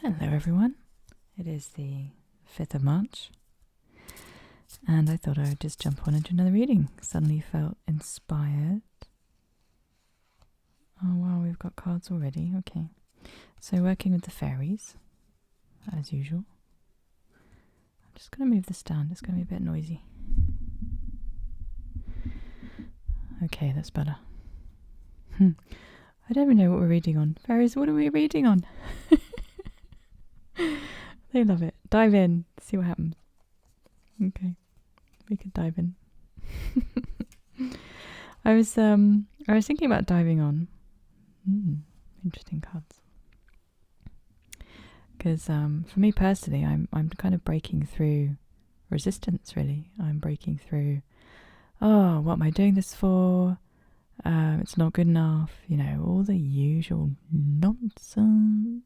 Hello everyone, it is the 5th of March and I thought I would just jump on into another reading. Suddenly felt inspired. Oh wow, we've got cards already, okay. So working with the fairies, as usual. I'm just going to move the stand, it's going to be a bit noisy. Okay, that's better. I don't even know what we're reading on. Fairies, what are we reading on? They love it. Dive in, see what happens. Okay, we could dive in. I was thinking about diving on. Interesting cards. Because for me personally, I'm kind of breaking through resistance. Really, I'm breaking through. Oh, what am I doing this for? It's not good enough. You know, all the usual nonsense.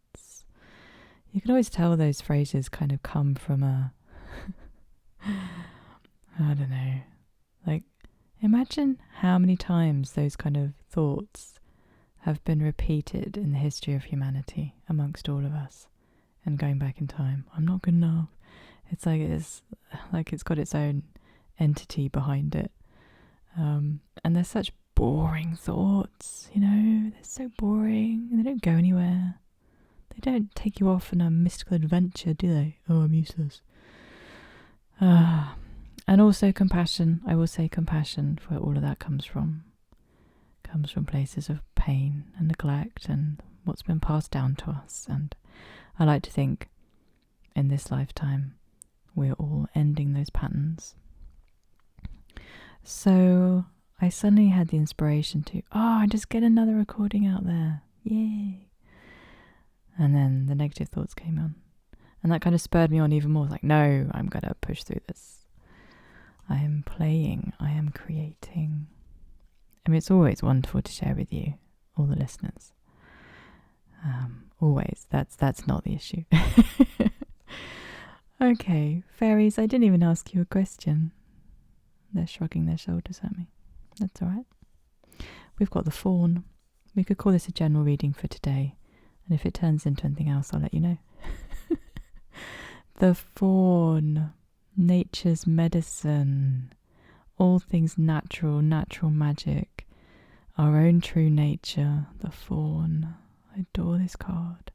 You can always tell those phrases kind of come from a, I don't know, like imagine how many times those kind of thoughts have been repeated in the history of humanity amongst all of us and going back in time. I'm not good enough. It's got its own entity behind it. And they're such boring thoughts, you know, they're so boring and they don't go anywhere. They don't take you off on a mystical adventure, do they? Oh, I'm useless. And also compassion. I will say compassion, where all of that comes from. Comes from places of pain and neglect and what's been passed down to us. And I like to think in this lifetime we're all ending those patterns. So I suddenly had the inspiration to, just get another recording out there. Yay. And then the negative thoughts came on. And that kind of spurred me on even more. Like, no, I'm going to push through this. I am playing. I am creating. I mean, it's always wonderful to share with you, all the listeners. Always. That's not the issue. Okay, fairies, I didn't even ask you a question. They're shrugging their shoulders at me. That's all right. We've got the fawn. We could call this a general reading for today. And if it turns into anything else, I'll let you know. The fawn, nature's medicine, all things natural, natural magic, our own true nature, the fawn. I adore this card.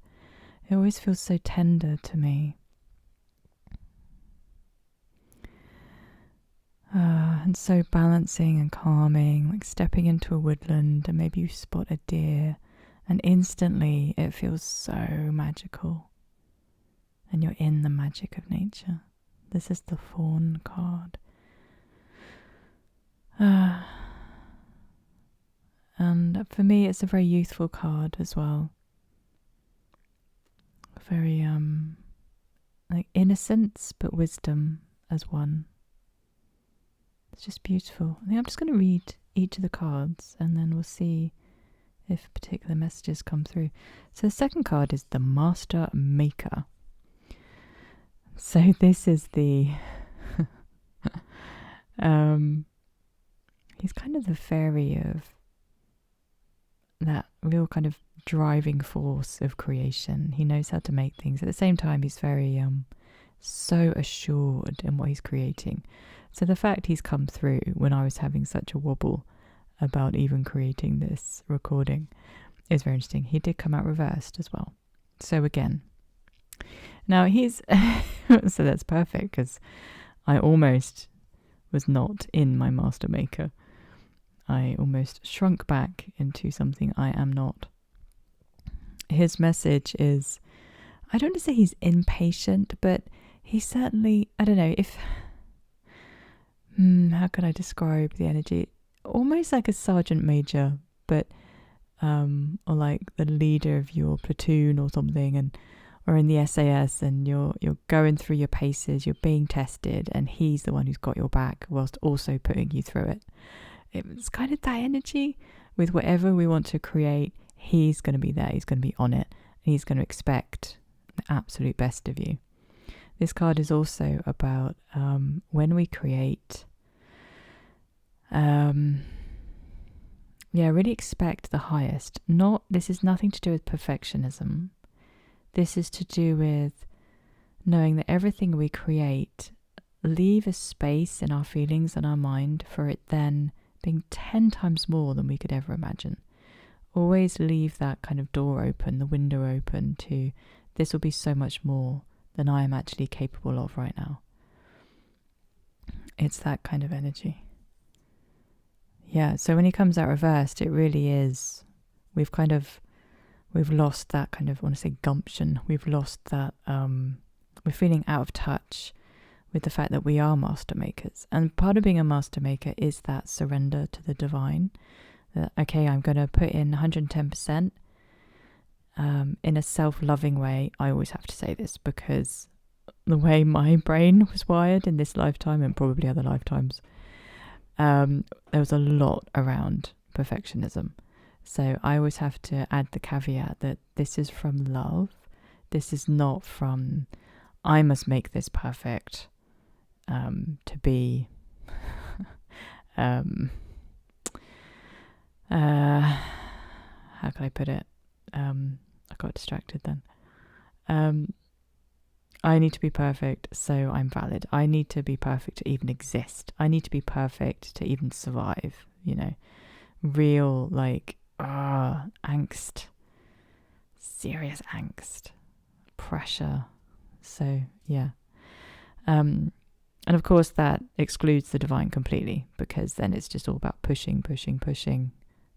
It always feels so tender to me. And so balancing and calming, like stepping into a woodland and maybe you spot a deer and instantly it feels so magical. And you're in the magic of nature. This is the fawn card. And for me, it's a very youthful card as well. Very, like innocence, but wisdom as one. It's just beautiful. I think I'm just going to read each of the cards and then we'll see if particular messages come through. So the second card is the Master Maker. So this is the he's kind of the fairy of that real kind of driving force of creation. He knows how to make things. At the same time, he's very so assured in what he's creating. So the fact he's come through when I was having such a wobble about even creating this recording is very interesting. He did come out reversed as well. So again, now he's so that's perfect because I almost was not in my Master Maker. I almost shrunk back into something I am not. His message is, I don't want to say he's impatient, but he's certainly, I don't know, if how can I describe the energy? Almost like a sergeant major, but or like the leader of your platoon or something, or in the SAS, and you're going through your paces, you're being tested, and he's the one who's got your back whilst also putting you through it. It's kind of that energy with whatever we want to create. He's going to be there. He's going to be on it. And he's going to expect the absolute best of you. This card is also about when we create, really expect the highest. This is nothing to do with perfectionism. This is to do with knowing that everything we create, leave a space in our feelings and our mind for it then being 10 times more than we could ever imagine. Always leave that kind of door open, the window open to this will be so much more than I am actually capable of right now. It's that kind of energy. Yeah, so when he comes out reversed, it really is, we've lost that kind of, I want to say gumption. We've lost that, we're feeling out of touch with the fact that we are master makers. And part of being a master maker is that surrender to the divine. That, okay, I'm going to put in 110% in a self-loving way. I always have to say this because the way my brain was wired in this lifetime and probably other lifetimes, there was a lot around perfectionism. So I always have to add the caveat that this is from love. This is not from, I must make this perfect to be, how can I put it? I got distracted then. I need to be perfect so I'm valid. I need to be perfect to even exist. I need to be perfect to even survive, real angst, serious angst, pressure. So yeah. And of course that excludes the divine completely, because then it's just all about pushing,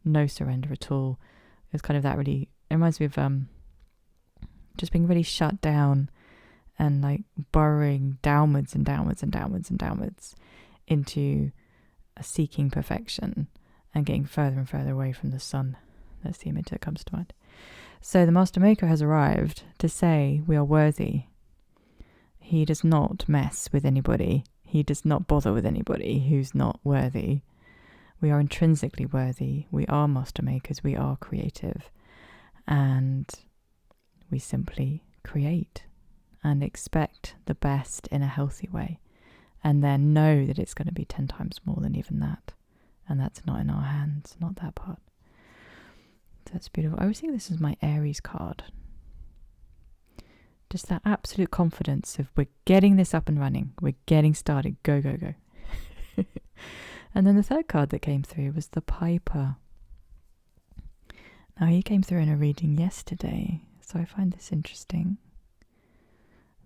no surrender at all. It's kind of that really, it reminds me of just being really shut down and burrowing downwards into a seeking perfection and getting further and further away from the sun. That's the image that comes to mind. So the Master Maker has arrived to say we are worthy. He does not mess with anybody. He does not bother with anybody who's not worthy. We are intrinsically worthy. We are Master Makers. We are creative. And we simply create and expect the best in a healthy way. And then know that it's going to be 10 times more than even that. And that's not in our hands, not that part. That's beautiful. I always think this is my Aries card. Just that absolute confidence of we're getting this up and running. We're getting started. Go, go, go. And then the third card that came through was the Piper. Now he came through in a reading yesterday, so I find this interesting.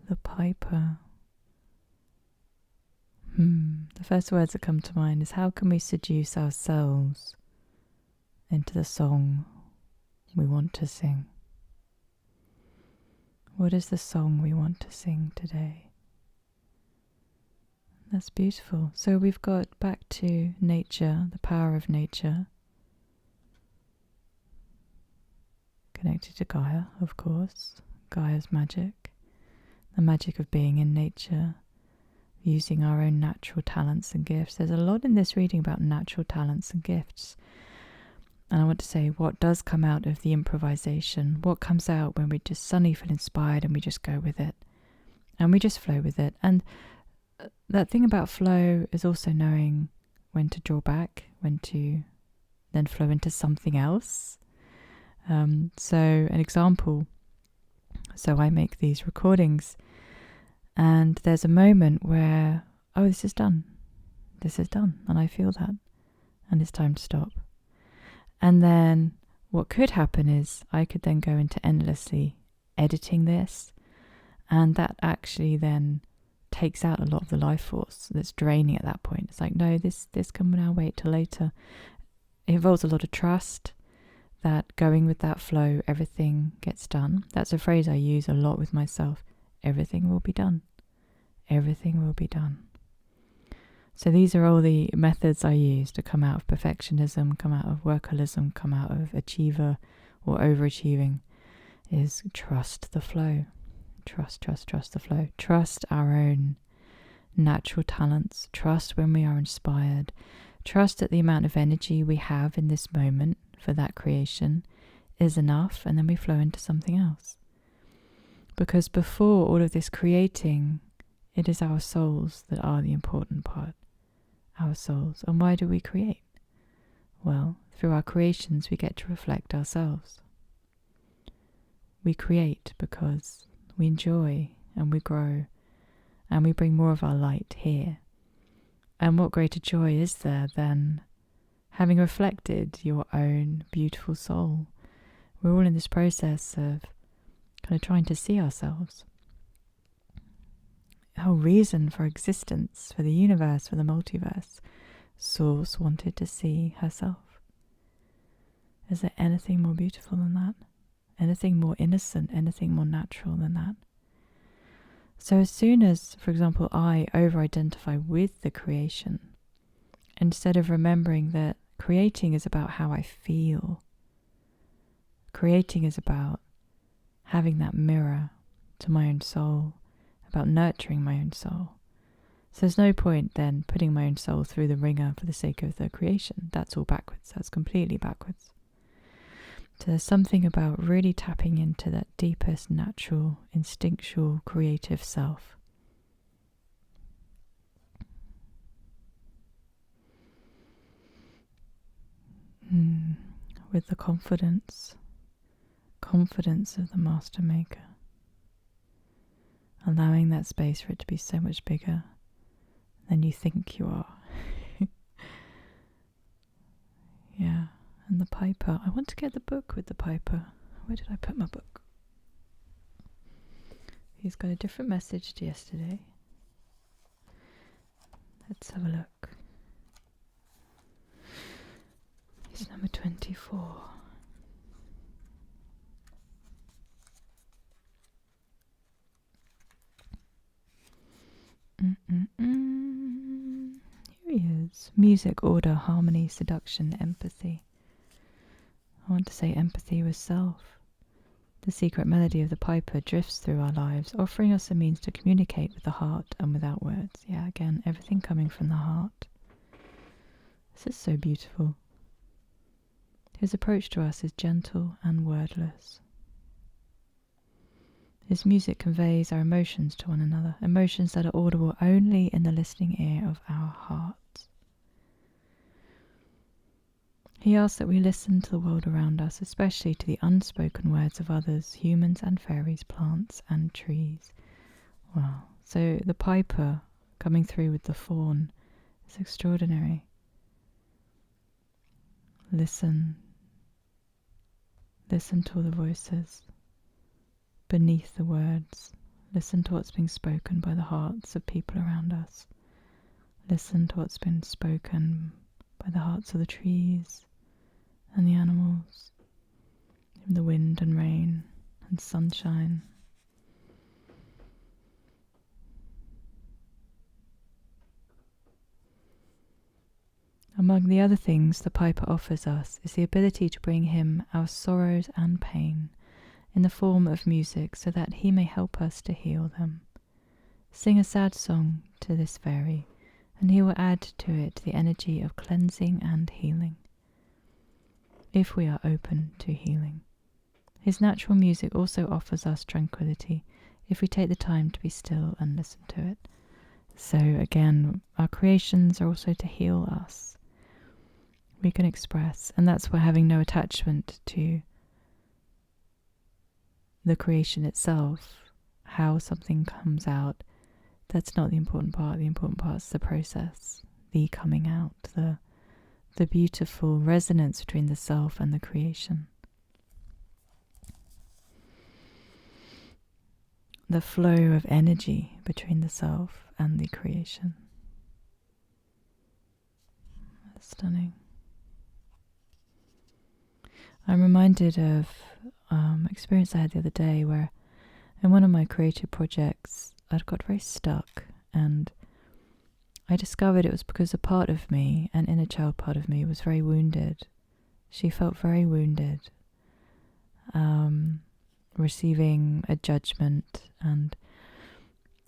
The Piper. The first words that come to mind is, how can we seduce ourselves into the song we want to sing? What is the song we want to sing today? That's beautiful. So we've got back to nature, the power of nature. Connected to Gaia, of course. Gaia's magic. The magic of being in nature. Using our own natural talents and gifts. There's a lot in this reading about natural talents and gifts. And I want to say what does come out of the improvisation. What comes out when we just suddenly feel inspired and we just go with it. And we just flow with it. And that thing about flow is also knowing when to draw back, when to then flow into something else. So an example. So I make these recordings. And there's a moment where, oh, this is done. This is done. And I feel that. And it's time to stop. And then what could happen is I could then go into endlessly editing this. And that actually then takes out a lot of the life force that's draining at that point. It's like, no, this can now wait till later. It involves a lot of trust that going with that flow, everything gets done. That's a phrase I use a lot with myself. Everything will be done. Everything will be done. So these are all the methods I use to come out of perfectionism, come out of workaholism, come out of achiever or overachieving, is trust the flow. Trust the flow. Trust our own natural talents. Trust when we are inspired. Trust that the amount of energy we have in this moment for that creation is enough, and then we flow into something else. Because before all of this creating, it is our souls that are the important part. Our souls. And why do we create? Well, through our creations we get to reflect ourselves. We create because we enjoy and we grow and we bring more of our light here. And what greater joy is there than having reflected your own beautiful soul? We're all in this process of kind of trying to see ourselves. The whole reason for existence, for the universe, for the multiverse, Source wanted to see herself. Is there anything more beautiful than that? Anything more innocent, anything more natural than that? So as soon as, for example, I over-identify with the creation, instead of remembering that creating is about how I feel, creating is about having that mirror to my own soul, about nurturing my own soul. So there's no point then putting my own soul through the ringer for the sake of the creation. That's all backwards. That's completely backwards. So there's something about really tapping into that deepest, natural, instinctual, creative self. With the confidence of the Master Maker. Allowing that space for it to be so much bigger than you think you are. Yeah, and the piper. I want to get the book with the piper. Where did I put my book? He's got a different message to yesterday. Let's have a look. It's number 24. Here he is. Music, order, harmony, seduction, empathy. I want to say empathy with self. The secret melody of the piper drifts through our lives, offering us a means to communicate with the heart and without words. Yeah, again, everything coming from the heart. This is so beautiful. His approach to us is gentle and wordless. His music conveys our emotions to one another, emotions that are audible only in the listening ear of our hearts. He asks that we listen to the world around us, especially to the unspoken words of others, humans and fairies, plants and trees. Wow. So the piper coming through with the fawn is extraordinary. Listen. Listen to all the voices beneath the words. Listen to what's being spoken by the hearts of people around us. Listen to what's been spoken by the hearts of the trees and the animals, the wind and rain and sunshine. Among the other things the piper offers us is the ability to bring him our sorrows and pain in the form of music so that he may help us to heal them. Sing a sad song to this fairy, and he will add to it the energy of cleansing and healing, if we are open to healing. His natural music also offers us tranquility if we take the time to be still and listen to it. So again, our creations are also to heal us. We can express, and that's why having no attachment to the creation itself, how something comes out, that's not the important part. The important part is the process, the coming out, the beautiful resonance between the self and the creation. The flow of energy between the self and the creation. That's stunning. I'm reminded of an experience I had the other day where in one of my creative projects I'd got very stuck, and I discovered it was because a part of me, an inner child part of me, was very wounded. She felt very wounded, receiving a judgment. And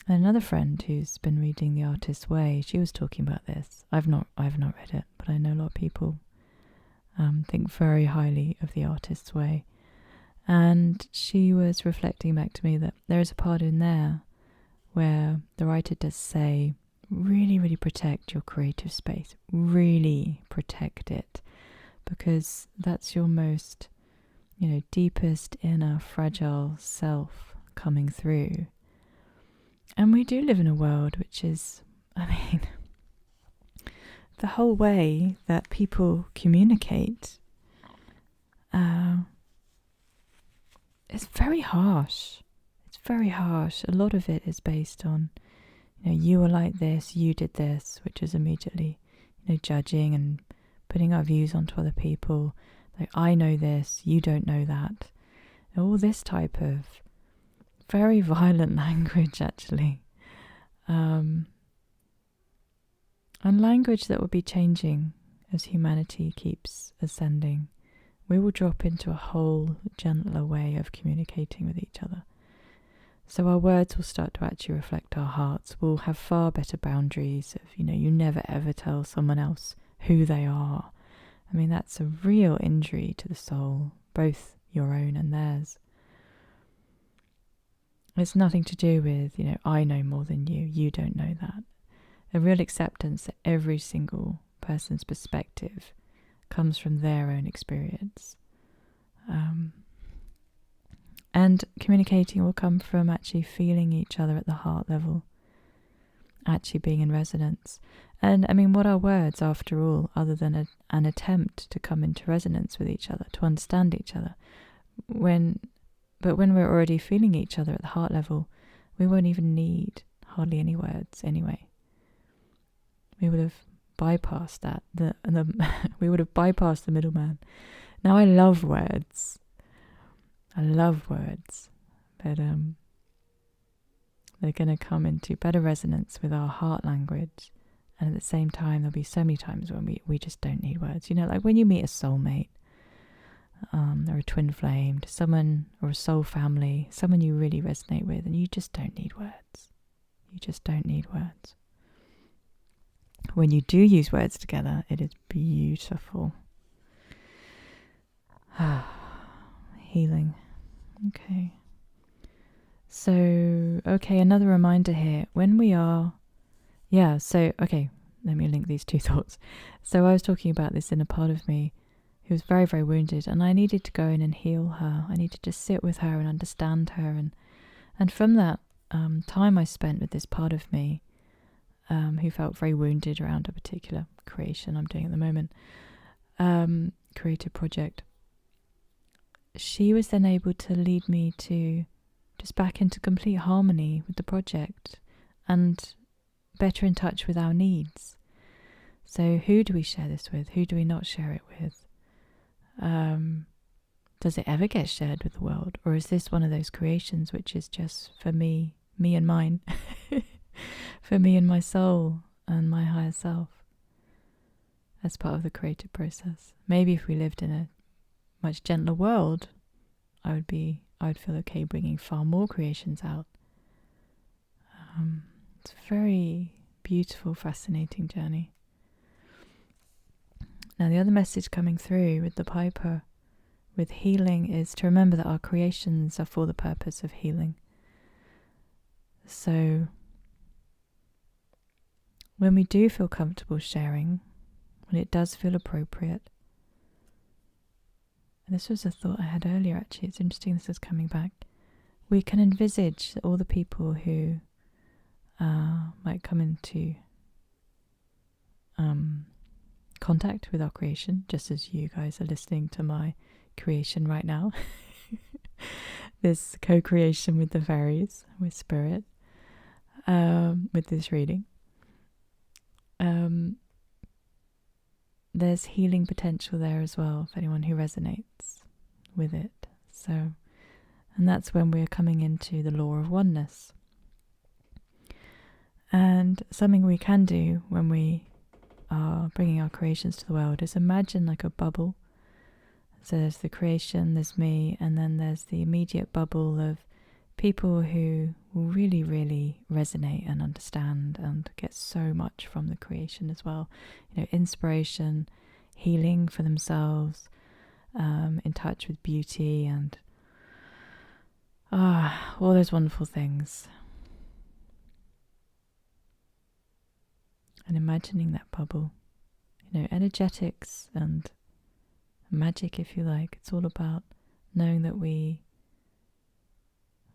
another friend who's been reading The Artist's Way, she was talking about this. I've not read it, but I know a lot of people think very highly of The Artist's Way. And she was reflecting back to me that there is a part in there where the writer does say, really, really protect your creative space. Really protect it, because that's your most deepest inner fragile self coming through. And we do live in a world which is, the whole way that people communicate is very harsh. It's very harsh. A lot of it is based on, you were like this, you did this, which is immediately, judging and putting our views onto other people. Like, I know this, you don't know that. All this type of very violent language, actually. And language that will be changing as humanity keeps ascending. We will drop into a whole gentler way of communicating with each other. So our words will start to actually reflect our hearts. We'll have far better boundaries of, you never ever tell someone else who they are. That's a real injury to the soul, both your own and theirs. It's nothing to do with, I know more than you, you don't know that. A real acceptance that every single person's perspective comes from their own experience. And communicating will come from actually feeling each other at the heart level, actually being in resonance. And what are words, after all, other than an attempt to come into resonance with each other, to understand each other? But when we're already feeling each other at the heart level, we won't even need hardly any words anyway. We would have bypassed that. We would have bypassed the middleman. Now, I love words. But they're going to come into better resonance with our heart language. And at the same time, there'll be so many times when we just don't need words. Like when you meet a soulmate, or a twin flame, someone, or a soul family, someone you really resonate with, and you just don't need words. You just don't need words. When you do use words together, it is beautiful. Healing. Okay. So, another reminder here. When we are... let me link these two thoughts. So I was talking about this inner part of me who was very, very wounded, and I needed to go in and heal her. I needed to sit with her and understand her. And from that time I spent with this part of me, who felt very wounded around a particular creation I'm doing at the moment, creative project, she was then able to lead me to just back into complete harmony with the project and better in touch with our needs. So who do we share this with? Who do we not share it with? Does it ever get shared with the world? Or is this one of those creations which is just for me and mine, for me and my soul and my higher self, as part of the creative process? Maybe if we lived in a much gentler world, I would feel okay bringing far more creations out. It's a very beautiful, fascinating journey. Now, the other message coming through with the Piper, with healing, is to remember that our creations are for the purpose of healing. So, when we do feel comfortable sharing, when it does feel appropriate, and this was a thought I had earlier actually, it's interesting this is coming back, we can envisage all the people who might come into contact with our creation, just as you guys are listening to my creation right now. This co-creation with the fairies, with spirit, with this reading. There's healing potential there as well for anyone who resonates with it. So, and that's when we're coming into the law of oneness. And something we can do when we are bringing our creations to the world is imagine like a bubble. So there's the creation, there's me, and then there's the immediate bubble of people who will really, really resonate and understand and get so much from the creation as well. Inspiration, healing for themselves, in touch with beauty and all those wonderful things. And imagining that bubble, energetics and magic, if you like. It's all about knowing that we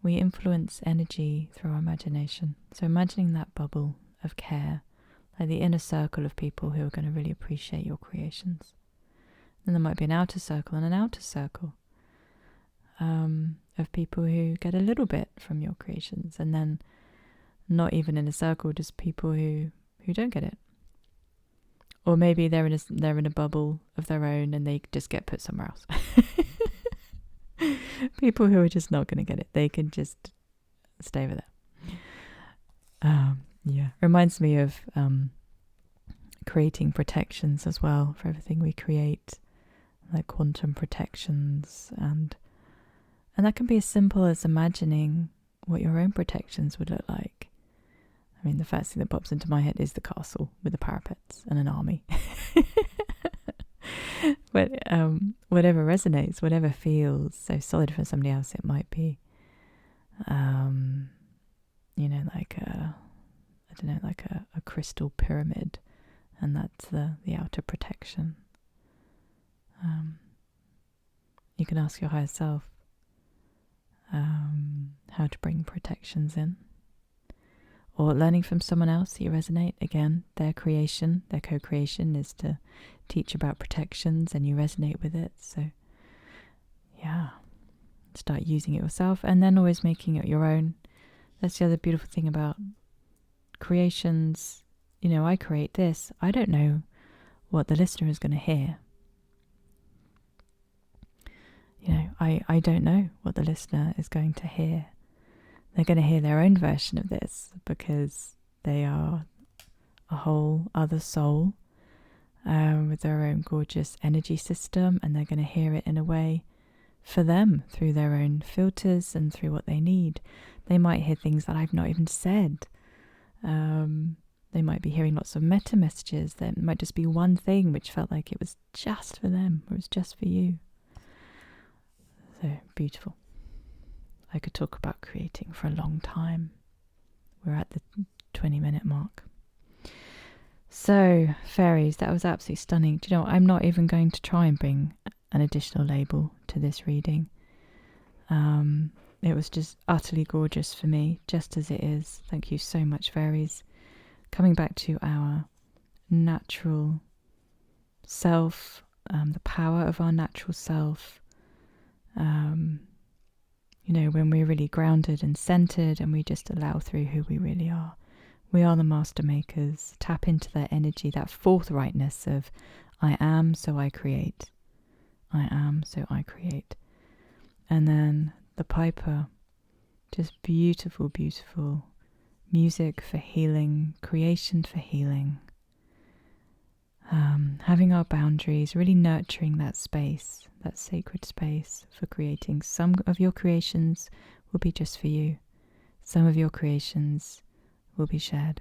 influence energy through our imagination. So imagining that bubble of care, like the inner circle of people who are going to really appreciate your creations. Then there might be an outer circle and an outer circle of people who get a little bit from your creations, and then not even in a circle, just people who don't get it. Or maybe they're in a bubble of their own and they just get put somewhere else. People who are just not going to get it, they can just stay over there. Reminds me of creating protections as well for everything we create, like quantum protections, and that can be as simple as imagining what your own protections would look like. I mean, the first thing that pops into my head is the castle with the parapets and an army. But whatever resonates, whatever feels so solid for somebody else, it might be, like a crystal pyramid, and that's the outer protection. You can ask your higher self how to bring protections in. Or learning from someone else that you resonate. Again, their co-creation is to teach about protections, and you resonate with it. So, start using it yourself, and then always making it your own. That's the other beautiful thing about creations. I create this. I don't know what the listener is going to hear. I don't know what the listener is going to hear. They're going to hear their own version of this because they are a whole other soul with their own gorgeous energy system, and they're going to hear it in a way for them through their own filters and through what they need. They might hear things that I've not even said. They might be hearing lots of meta messages. There might just be one thing which felt like it was just for them, or it was just for you. So beautiful. I could talk about creating for a long time. We're at the 20-minute mark. So, fairies, that was absolutely stunning. Do you know what? I'm not even going to try and bring an additional label to this reading. It was just utterly gorgeous for me, just as it is. Thank you so much, fairies. Coming back to our natural self, the power of our natural self. When we're really grounded and centered and we just allow through who we really are. We are the master makers. Tap into that energy, that forthrightness of I am, so I create. I am, so I create. And then the piper, just beautiful, beautiful music for healing, creation for healing. Having our boundaries, really nurturing that space, that sacred space for creating. Some of your creations will be just for you. Some of your creations will be shared.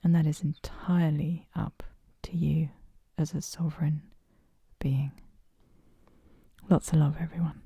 And that is entirely up to you as a sovereign being. Lots of love, everyone.